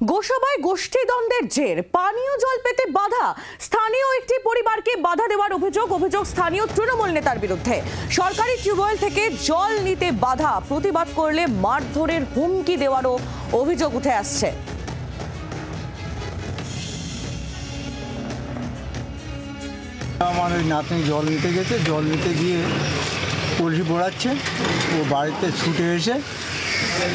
গোসাবায় গোষ্ঠীদ্বন্দ্বের জের, পানীয় জল পেতে বাধা। স্থানীয় একটি পরিবারকে বাধা দেওয়ার অভিযোগ স্থানীয় তৃণমূল নেতার বিরুদ্ধে। সরকারি টিউবওয়েল থেকে জল নিতে বাধা, প্রতিবাদ করলে মারধরের হুমকি দেওয়ারও অভিযোগ উঠে আসছে। আমার ওই নাতনি জল নিতে গেছে, জল নিতে গিয়ে কলসি পোড়াচ্ছে, ও বাড়িতে ছুটে এসে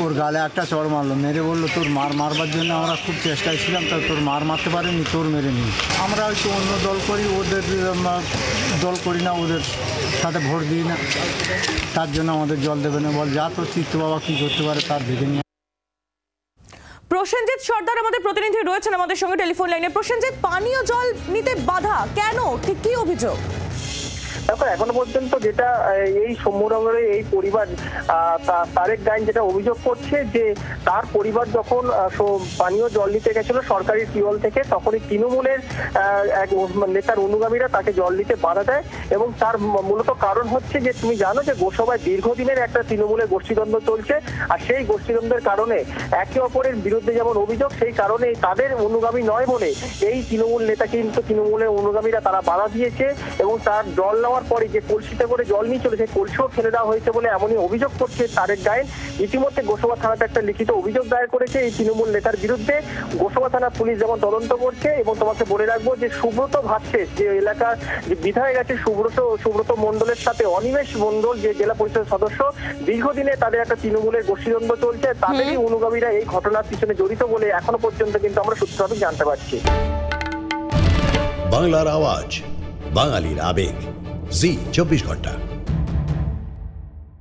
ওর গালে একটা চড় মারলো, মেরে বললো তোর মারবার জন্য আমরা খুব চেষ্টায় ছিলাম, তা তোর মারতে পারেনি, তোর মেরে নিই। আমরা হয়তো অন্য দল করি, ওদের দল করি না, ওদের সাথে ভোট দিই না, তার জন্য আমাদের জল দেবে না। বল যা তোর চিত্ত বাবা কী করতে পারে তার দেখে নিয়ে। প্রসেনজিৎ সর্দার আমাদের প্রতিনিধি রয়েছেন আমাদের সঙ্গে টেলিফোন লাইনে। প্রসেনজিৎ, পানীয় জল নিতে বাধা কেন, ঠিক কি অভিযোগ? দেখো, এখনো পর্যন্ত যেটা এই সৌম্যনগরের এই পরিবার তারেক গায়েন যেটা অভিযোগ করছে যে তার পরিবার যখন পানীয় জল নিতে গেছিল সরকারি টিউবওয়েল থেকে, তখনই তৃণমূলের এক নেতার অনুগামীরা তাকে জল নিতে বাধা দেয়। এবং তার মূলত কারণ হচ্ছে যে তুমি জানো যে গোসাবায় দীর্ঘদিনের একটা তৃণমূলের গোষ্ঠীদ্বন্দ্ব চলছে, আর সেই গোষ্ঠীদ্বন্দ্বের কারণে একে অপরের বিরুদ্ধে যেমন অভিযোগ, সেই কারণে তাদের অনুগামী নয় বলে এই তৃণমূল নেতা কিন্তু তৃণমূলের অনুগামীরা তারা বাধা দিয়েছে এবং তার জল নেওয়ার পরে যে কলসিতে করে জল নিয়ে চলেছে কলসিও ফেলে দেওয়া হয়েছে বলে এমনই অভিযোগ করছে তারেক গায়েন। ইতিমধ্যে গোসাবা থানাতে একটা লিখিত অভিযোগ দায়ের করেছে এই তৃণমূল নেতার বিরুদ্ধে। গোসাবা থানা পুলিশ যেমন তদন্ত করছে, এবং তোমাকে বলে রাখবো যে সুব্রত ভাবছে যে এলাকার যে বিধায়ক আছে সুব্রত মণ্ডলের সাথে অনিমেষ মণ্ডল, যে জেলা পরিষদের সদস্য, দীর্ঘদিনে তাদের একটা তৃণমূলের গোষ্ঠীদ্বন্দ্ব চলছে, তাদেরই অনুগামীরা এই ঘটনার পিছনে জড়িত বলে এখনো পর্যন্ত কিন্তু আমরা সূত্রভাবে জানতে পারছি। বাংলার আওয়াজ, বাঙালির আবেগ, জি 24 ঘন্টা।